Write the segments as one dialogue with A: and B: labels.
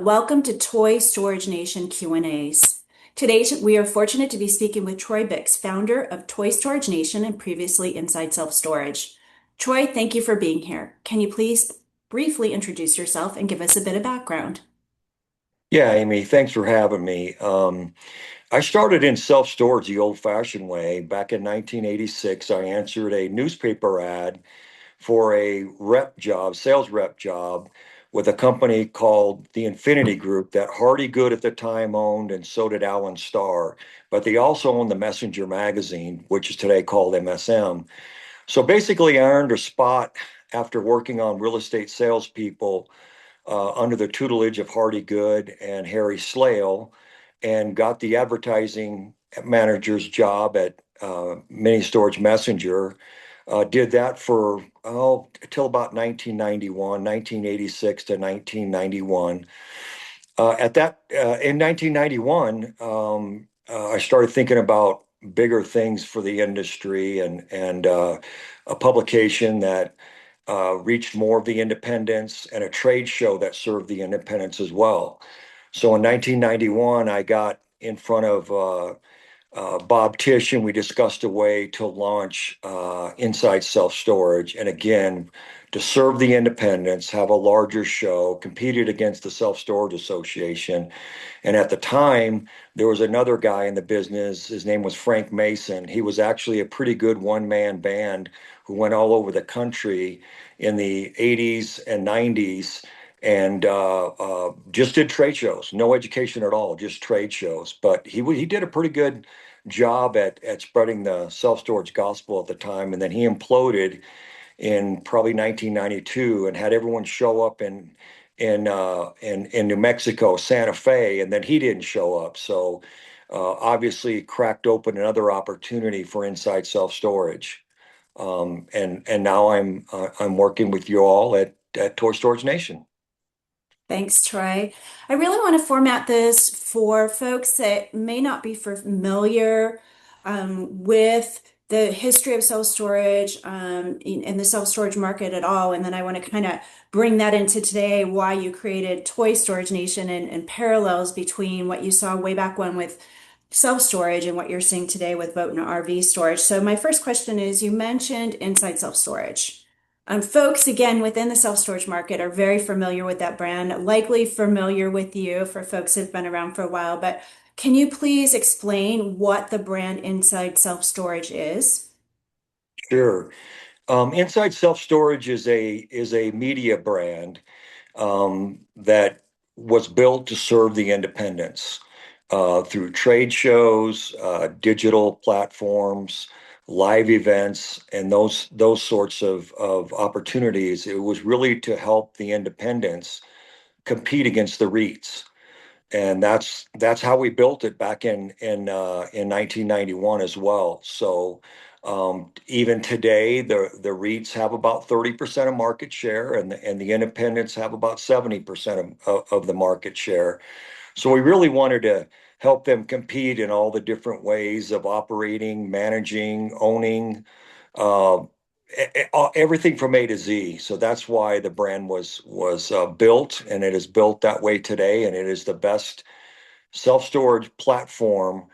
A: Welcome to Toy Storage Nation Q&As. Today, we are fortunate to be speaking with Troy Bix, founder of Toy Storage Nation and previously Inside Self Storage. Troy, thank you for being here. Can you please briefly introduce yourself and give us a bit of background?
B: Yeah, Amy, thanks for having me. I started in self-storage the old-fashioned way. Back in 1986, I answered a newspaper ad for a rep job, sales rep job, with a company called the Infinity Group that Hardy Good at the time owned, and so did Alan Starr. But they also owned the Messenger magazine, which is today called MSM. So basically, I earned a spot after working on real estate salespeople under the tutelage of Hardy Good and Harry Slale, and got the advertising manager's job at Mini Storage Messenger. Did that for, till about 1991, 1986 to 1991. In 1991, I started thinking about bigger things for the industry, and a publication that reached more of the independents, and a trade show that served the independents as well. So in 1991, I got in front of Bob Tish, and we discussed a way to launch Inside Self Storage. And again, to serve the independents, have a larger show, competed against the Self Storage Association. And at the time, there was another guy in the business. His name was Frank Mason. He was actually a pretty good one-man band who went all over the country in the 80s and 90s, and just did trade shows. No education at all, just trade shows. But he did a pretty good job at spreading the self-storage gospel at the time. And then he imploded in probably 1992 and had everyone show up in New Mexico, Santa Fe, and then he didn't show up. So obviously cracked open another opportunity for inside self-storage. And now I'm working with you all at Toy Storage Nation.
A: Thanks, Troy. I really want to format this for folks that may not be familiar with the history of self-storage in the self-storage market at all. And then I want to kind of bring that into today, why you created Toy Storage Nation and parallels between what you saw way back when with self-storage and what you're seeing today with boat and RV storage. So my first question is, you mentioned inside self-storage. Folks, again, within the self-storage market are very familiar with that brand, likely familiar with you for folks who've been around for a while, but can you please explain what the brand Inside Self-Storage is?
B: Sure. Inside Self Storage is a media brand that was built to serve the independents through trade shows, digital platforms, live events, and those sorts of opportunities. It was really to help the independents compete against the REITs. And that's how we built it back in 1991 as well. So even today, the REITs have about 30% of market share, and the independents have about 70% of the market share. So we really wanted to help them compete in all the different ways of operating, managing, owning, uh, everything from A to Z. So that's why the brand was built, and it is built that way today, and it is the best self-storage platform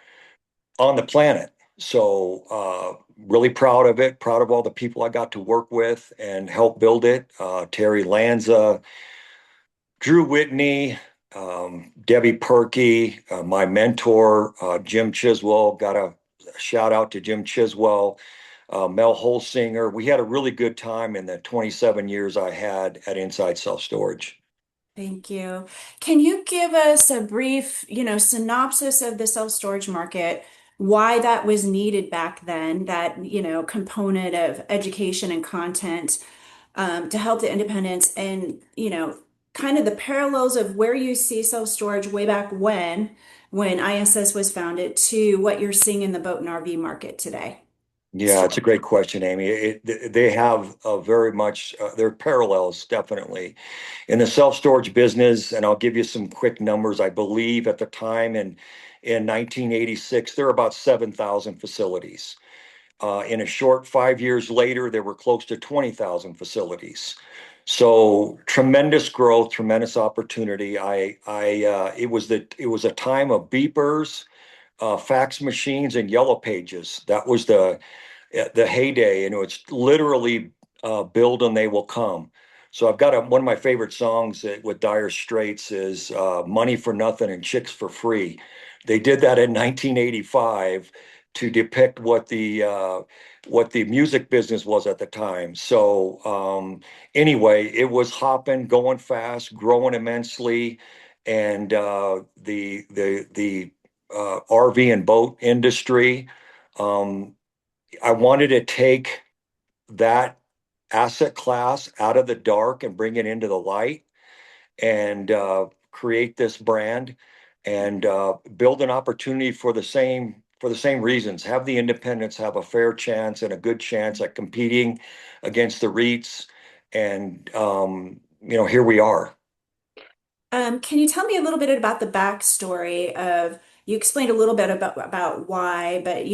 B: on the planet. So really proud of it, proud of all the people I got to work with and help build it. Terry Lanza, Drew Whitney, Debbie Perky, my mentor, Jim Chiswell. Got a shout out to Jim Chiswell, Mel Holsinger. We had a really good time in the 27 years I had at Inside Self Storage.
A: Thank you. Can you give us a brief, synopsis of the self-storage market, why that was needed back then, that, component of education and content to help the independents and, kind of the parallels of where you see self-storage way back when ISS was founded to what you're seeing in the boat and RV market today?
B: Yeah, it's a great question, Amy. They have very much their parallels, definitely. In the self-storage business, and I'll give you some quick numbers. I believe at the time in 1986, there were about 7,000 facilities. In a short 5 years later, there were close to 20,000 facilities. So tremendous growth, tremendous opportunity. It was a time of beepers, fax machines, and yellow pages. That was the heyday, and it's literally build and they will come. So I've got one of my favorite songs with Dire Straits is "Money for Nothing and Chicks for Free." They did that in 1985 to depict what the music business was at the time. So anyway, it was hopping, going fast, growing immensely, and the RV and boat industry. Um, I wanted to take that asset class out of the dark and bring it into the light and create this brand and build an opportunity for the same reasons. Have the independents have a fair chance and a good chance at competing against the REITs. And here we are.
A: Can you tell me a little bit about the backstory of, you explained a little bit about why, but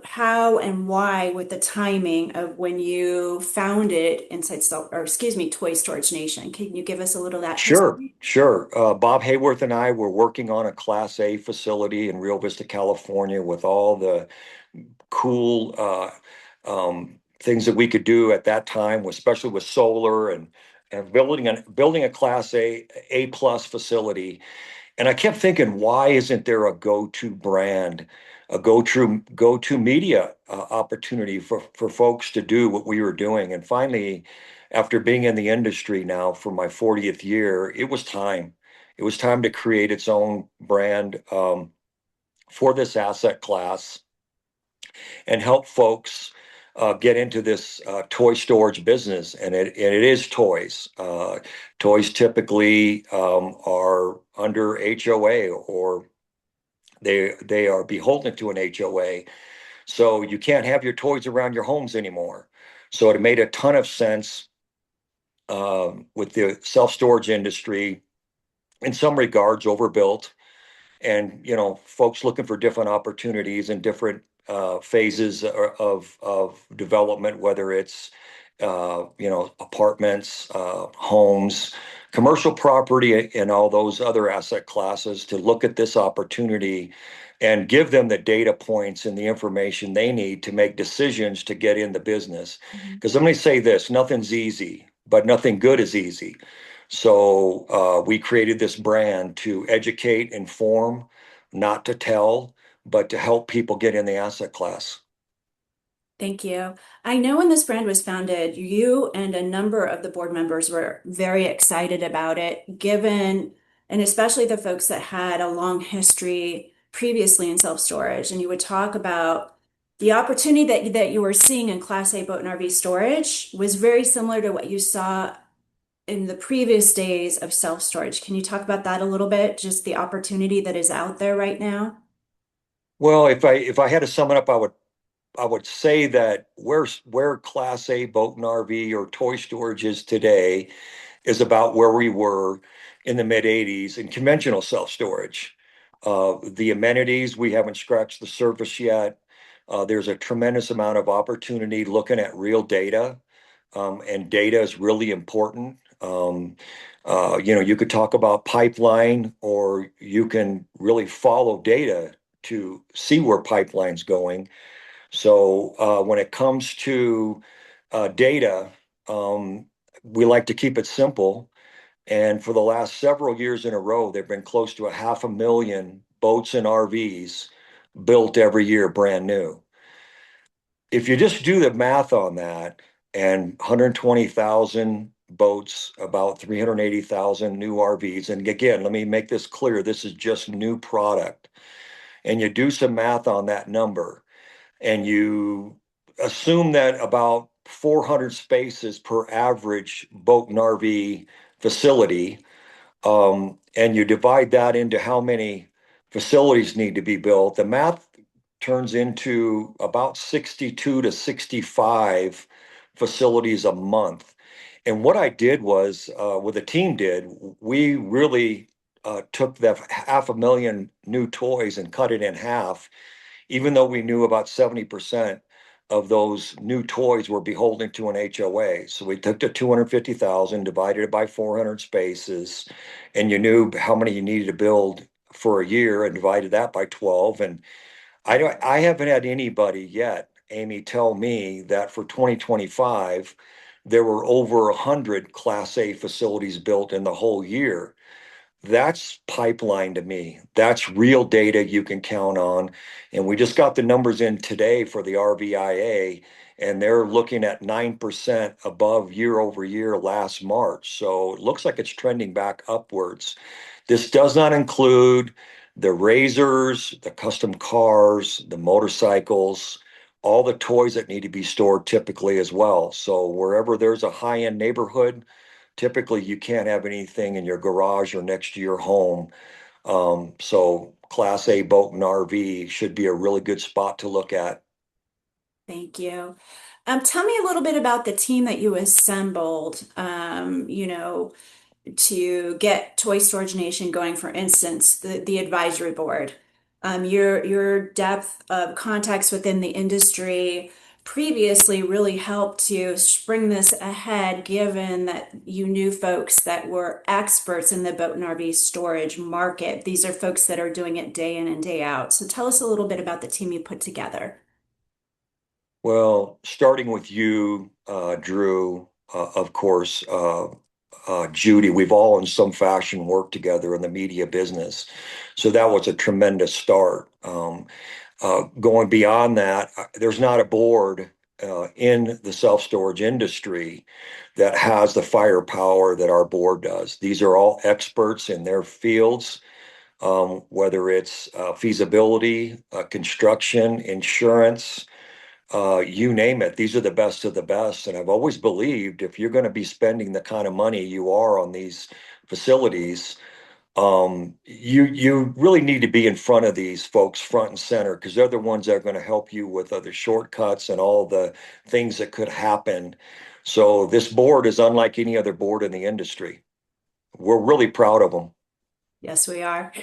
A: how and why with the timing of when you founded Inside Self, or excuse me, Toy Storage Nation. Can you give us a little of that
B: Sure,
A: history?
B: sure. Bob Hayworth and I were working on a Class A facility in Rio Vista, California, with all the cool things that we could do at that time, especially with solar and building a Class A plus facility. And I kept thinking, why isn't there a go-to brand, a go-to media opportunity for folks to do what we were doing? And finally, after being in the industry now for my 40th year, it was time. It was time to create its own brand for this asset class and help folks get into this toy storage business. And it is toys. Toys typically are under HOA or they are beholden to an HOA. So you can't have your toys around your homes anymore. So it made a ton of sense with the self-storage industry in some regards overbuilt and folks looking for different opportunities and different phases of development, whether it's apartments, homes, commercial property, and all those other asset classes, to look at this opportunity and give them the data points and the information they need to make decisions to get in the business.
A: Mhm.
B: Because let me say this: nothing's easy, but nothing good is easy. So we created this brand to educate, inform, not to tell, but to help people get in the asset class.
A: Thank you. I know when this brand was founded, you and a number of the board members were very excited about it, given, and especially the folks that had a long history previously in self-storage. And you would talk about the opportunity that you were seeing in Class A boat and RV storage was very similar to what you saw in the previous days of self-storage. Can you talk about that a little bit? Just the opportunity that is out there right now?
B: Well, if I had to sum it up, I would say that where Class A boat and RV or toy storage is today is about where we were in the mid 80s in conventional self-storage. The amenities, we haven't scratched the surface yet. There's a tremendous amount of opportunity looking at real data, and data is really important. You could talk about pipeline, or you can really follow data to see where pipeline's going. So when it comes to data, um, we like to keep it simple. And for the last several years in a row, there have been close to 500,000 boats and RVs built every year, brand new. If you just do the math on that, and 120,000 boats, about 380,000 new RVs, and again, let me make this clear, this is just new product. And you do some math on that number, and you assume that about 400 spaces per average boat and RV facility, and you divide that into how many facilities need to be built, the math turns into about 62 to 65 facilities a month. And what I did was, what the team did, we really took that 500,000 new toys and cut it in half, even though we knew about 70% of those new toys were beholden to an HOA. So we took the 250,000, divided it by 400 spaces, and you knew how many you needed to build for a year and divided that by 12. And I haven't had anybody yet, Amy, tell me that for 2025, there were over 100 Class A facilities built in the whole year. That's pipeline to me. That's real data you can count on. And we just got the numbers in today for the RVIA, and they're looking at 9% above year over year last March. So it looks like it's trending back upwards. This does not include the razors, the custom cars, the motorcycles, all the toys that need to be stored typically as well. So wherever there's a high-end neighborhood, typically you can't have anything in your garage or next to your home. So Class A boat and RV should be a really good spot to look at.
A: Thank you. Tell me a little bit about the team that you assembled, to get Toy Storage Nation going, for instance, the advisory board. Your depth of contacts within the industry previously really helped to spring this ahead, given that you knew folks that were experts in the boat and RV storage market. These are folks that are doing it day in and day out. So tell us a little bit about the team you put together.
B: Well, starting with you, Drew, of course, Judy, we've all in some fashion worked together in the media business. So that was a tremendous start. Going beyond that, there's not a board in the self-storage industry that has the firepower that our board does. These are all experts in their fields, whether it's feasibility, construction, insurance, you name it. These are the best of the best. And I've always believed if you're going to be spending the kind of money you are on these facilities, you really need to be in front of these folks front and center, because they're the ones that are going to help you with other shortcuts and all the things that could happen. So this board is unlike any other board in the industry. We're really proud of them.
A: Yes, we are.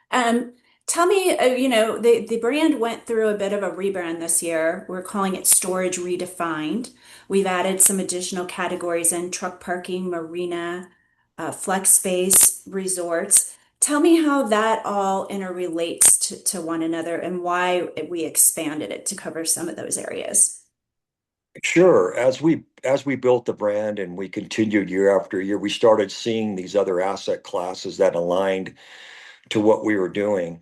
A: Um, Tell me, the brand went through a bit of a rebrand this year. We're calling it Storage Redefined. We've added some additional categories in truck parking, marina, flex space, resorts. Tell me how that all interrelates to one another and why we expanded it to cover some of those areas.
B: Sure. As we built the brand and we continued year after year, we started seeing these other asset classes that aligned to what we were doing.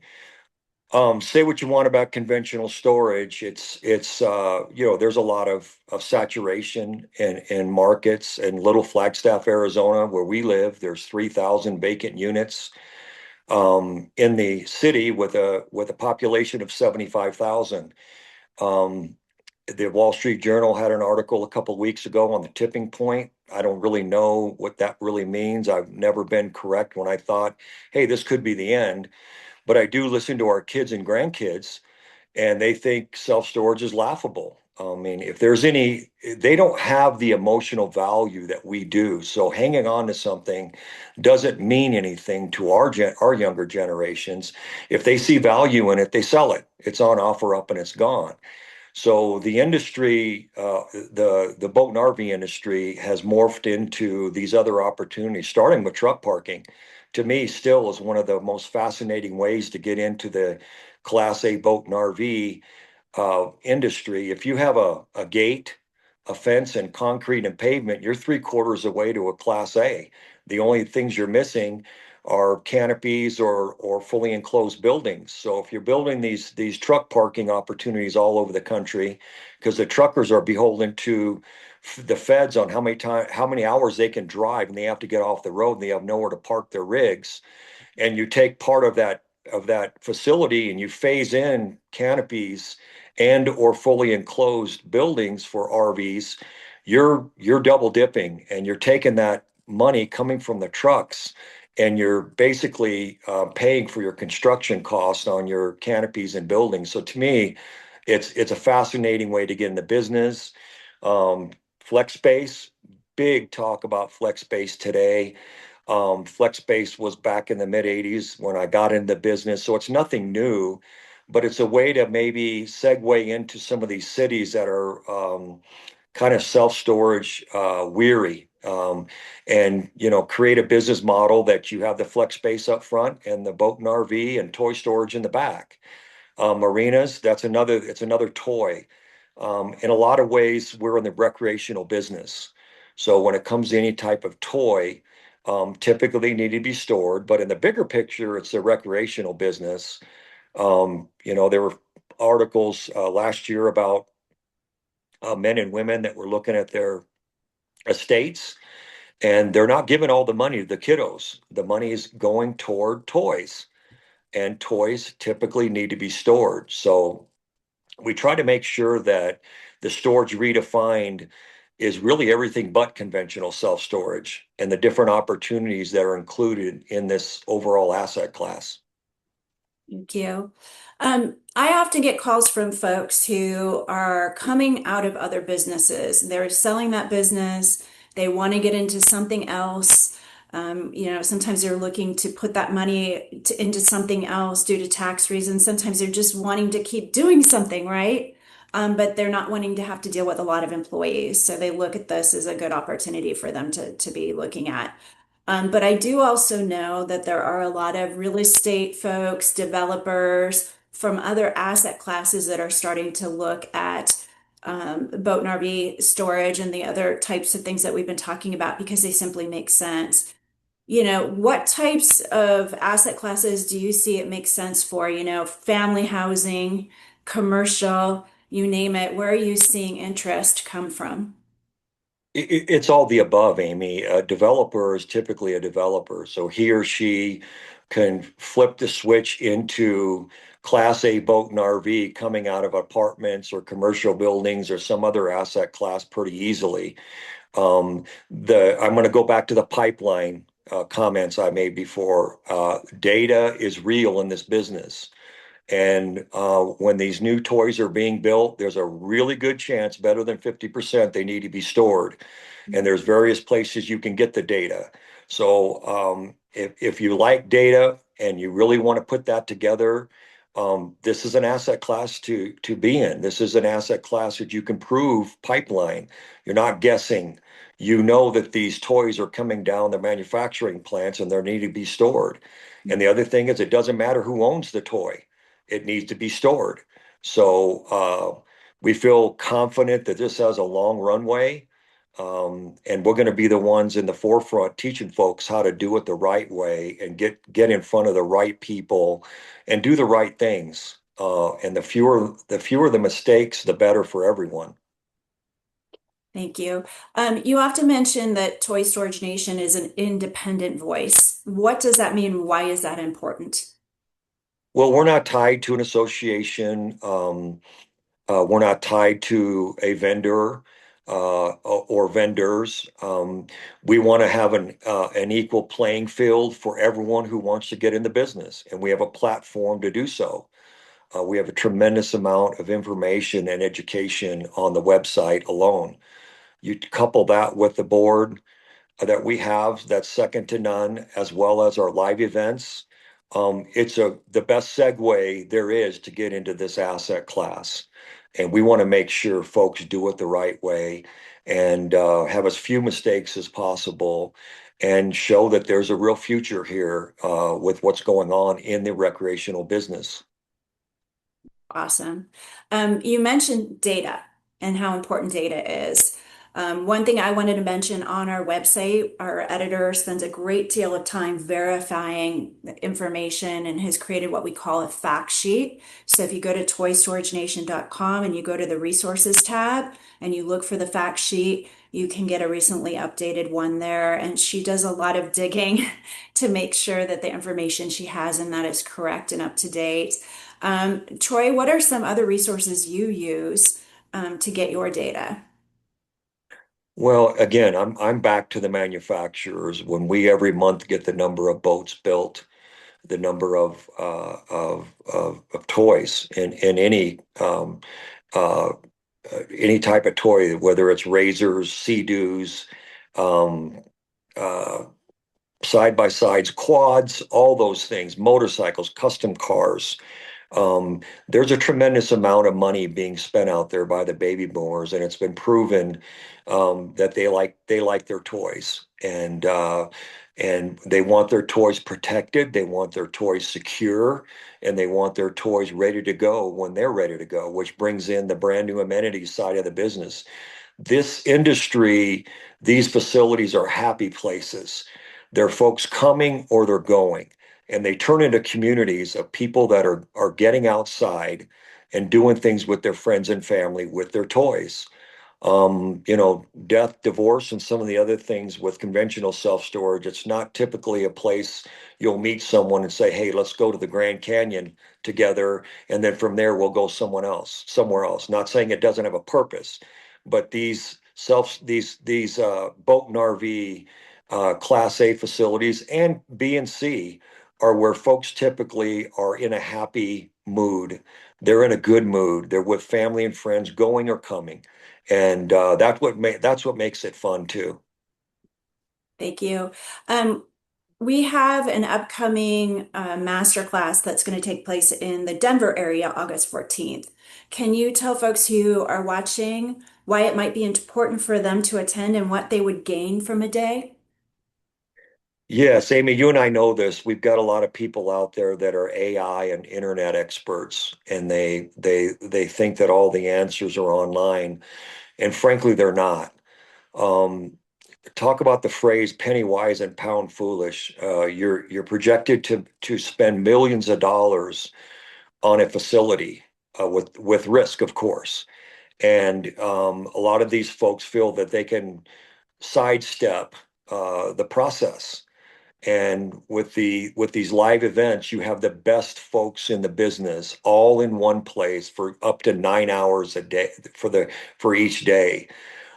B: Say what you want about conventional storage. It's there's a lot of saturation in markets. In Little Flagstaff, Arizona, where we live, there's 3,000 vacant units in the city with a population of 75,000. Um, the Wall Street Journal had an article a couple weeks ago on the tipping point. I don't really know what that really means. I've never been correct when I thought, hey, this could be the end. But I do listen to our kids and grandkids, and they think self-storage is laughable. I mean, if there's any, they don't have the emotional value that we do. So hanging on to something doesn't mean anything to our younger generations. If they see value in it, they sell it. It's on offer up and it's gone. So the industry, the boat and RV industry has morphed into these other opportunities, starting with truck parking. To me, still is one of the most fascinating ways to get into the Class A boat and RV industry. If you have a gate, a fence, and concrete and pavement, you're three-quarters away to a Class A. The only things you're missing are canopies or fully enclosed buildings. So if you're building these truck parking opportunities all over the country, because the truckers are beholden to the feds on how many hours they can drive, and they have to get off the road and they have nowhere to park their rigs, and you take part of that facility and you phase in canopies and or fully enclosed buildings for RVs, you're double dipping, and you're taking that money coming from the trucks, and you're basically paying for your construction costs on your canopies and buildings. So to me, it's a fascinating way to get in the business. Flex space, big talk about flex space today. Flex space was back in the mid 80s when I got into business, so it's nothing new. but it's a way to maybe segue into some of these cities that are kind of self-storage weary, and create a business model that you have the flex space up front and the boat and RV and toy storage in the back. Marinas, it's another toy. In a lot of ways, we're in the recreational business. So when it comes to any type of toy, typically need to be stored. But in the bigger picture, it's the recreational business. There were articles last year about men and women that were looking at their estates, and they're not giving all the money to the kiddos. The money is going toward toys, and toys typically need to be stored. So we try to make sure that the storage redefined is really everything but conventional self-storage and the different opportunities that are included in this overall asset class.
A: Thank you. I often get calls from folks who are coming out of other businesses. They're selling that business. They want to get into something else. Sometimes they're looking to put that money into something else due to tax reasons. Sometimes they're just wanting to keep doing something, right? But they're not wanting to have to deal with a lot of employees. So they look at this as a good opportunity for them to be looking at. But I do also know that there are a lot of real estate folks, developers from other asset classes that are starting to look at boat and RV storage and the other types of things that we've been talking about because they simply make sense. What types of asset classes do you see it makes sense for? Family housing, commercial, you name it. Where are you seeing interest come from?
B: It's all the above, Amy. A developer is typically a developer. So he or she can flip the switch into Class A boat and RV coming out of apartments or commercial buildings or some other asset class pretty easily. I'm going to go back to the pipeline comments I made before. Data is real in this business. And when these new toys are being built, there's a really good chance, better than 50%, they need to be stored. And there's various places you can get the data. So if you like data and you really want to put that together, this is an asset class to be in. This is an asset class that you can prove pipeline. You're not guessing. You know that these toys are coming down the manufacturing plants and they need to be stored. And the other thing is, it doesn't matter who owns the toy, it needs to be stored. So we feel confident that this has a long runway. And we're going to be the ones in the forefront teaching folks how to do it the right way and get in front of the right people and do the right things. And the fewer the mistakes, the better for everyone.
A: Thank you. You often mention that Toy Storage Nation is an independent voice. What does that mean? Why is that important?
B: Well, we're not tied to an association. We're not tied to a vendor or vendors. We want to have an equal playing field for everyone who wants to get in the business, and we have a platform to do so. We have a tremendous amount of information and education on the website alone. You couple that with the board that we have that's second to none, as well as our live events. It's the best segue there is to get into this asset class. And we want to make sure folks do it the right way and have as few mistakes as possible and show that there's a real future here with what's going on in the recreational business.
A: Awesome. You mentioned data and how important data is. One thing I wanted to mention on our website, our editor spends a great deal of time verifying the information and has created what we call a fact sheet. So if you go to toystoragenation.com and you go to the resources tab and you look for the fact sheet, you can get a recently updated one there. And she does a lot of digging to make sure that the information she has in that is correct and up to date. Troy, what are some other resources you use to get your data?
B: Well, again, I'm back to the manufacturers. When we every month get the number of boats built, the number of toys in uh, any type of toy, whether it's razors, sea-doos, um, uh, side by sides, quads, all those things, motorcycles, custom cars. There's a tremendous amount of money being spent out there by the baby boomers, and it's been proven that they like their toys, and they want their toys protected, they want their toys secure, and they want their toys ready to go when they're ready to go, which brings in the brand new amenities side of the business. This industry, these facilities are happy places. They're folks coming or they're going, and they turn into communities of people that are getting outside and doing things with their friends and family with their toys. Death, divorce, and some of the other things with conventional self-storage, it's not typically a place you'll meet someone and say, "Hey, let's go to the Grand Canyon together," and then from there we'll go somewhere else. Not saying it doesn't have a purpose, but these boat and RV Class A facilities and B and C are where folks typically are in a happy mood. They're in a good mood. They're with family and friends, going or coming, and that's what makes it fun too.
A: Thank you. Um, we have an upcoming master class that's going to take place in the Denver area, August 14th. Can you tell folks who are watching why it might be important for them to attend and what they would gain from a day?
B: Yes, Amy, you and I know this. We've got a lot of people out there that are AI and internet experts, and they think that all the answers are online, and frankly, they're not. Um, Talk about the phrase "penny wise and pound foolish." You're projected to spend millions of dollars on a facility with risk, of course, and a lot of these folks feel that they can sidestep the process. And with these live events, you have the best folks in the business all in one place for up to 9 hours a day for each day.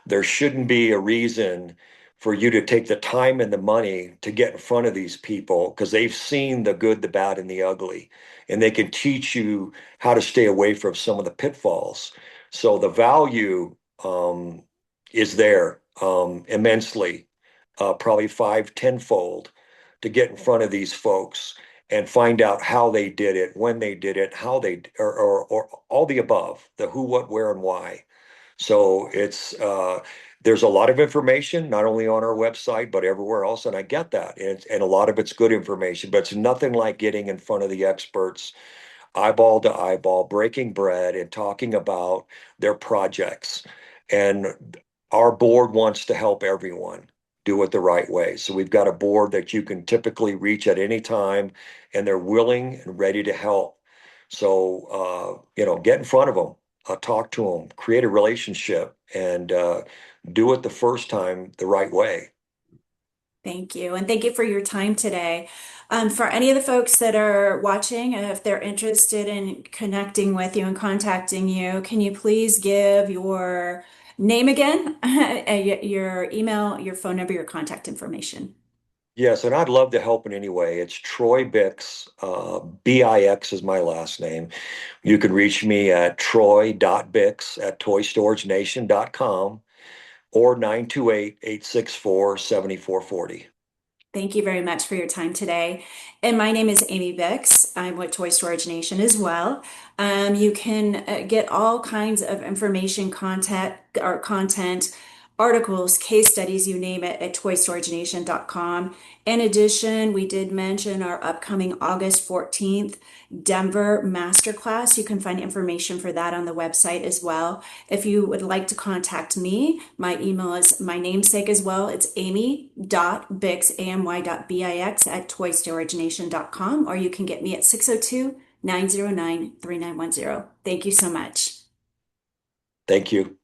B: There shouldn't be a reason for you to take the time and the money to get in front of these people because they've seen the good, the bad, and the ugly, and they can teach you how to stay away from some of the pitfalls. So the value is there immensely, probably five, tenfold, to get in front of these folks and find out how they did it, when they did it, how they, or all the above, the who, what, where, and why. So there's a lot of information, not only on our website, but everywhere else. And I get that. And a lot of it's good information, but it's nothing like getting in front of the experts, eyeball to eyeball, breaking bread and talking about their projects. And our board wants to help everyone do it the right way. So we've got a board that you can typically reach at any time, and they're willing and ready to help. So, get in front of them, talk to them, create a relationship, and do it the first time the right way.
A: Thank you. And thank you for your time today. For any of the folks that are watching, if they're interested in connecting with you and contacting you, can you please give your name again, your email, your phone number, your contact information?
B: Yes, and I'd love to help in any way. It's Troy Bix. Bix is my last name. You can reach me at troy.bix@toystoragenation.com or 928-864-7440.
A: Thank you very much for your time today. And my name is Amy Bix. I'm with Toy Storage Nation as well. You can get all kinds of information, content, articles, case studies, you name it, at toystoragenation.com. In addition, we did mention our upcoming August 14th Denver Masterclass. You can find information for that on the website as well. If you would like to contact me, my email is my namesake as well. It's amy.bix, amy.bix at toystoragenation.com, or you can get me at 602 909 3910. Thank you so much.
B: Thank you.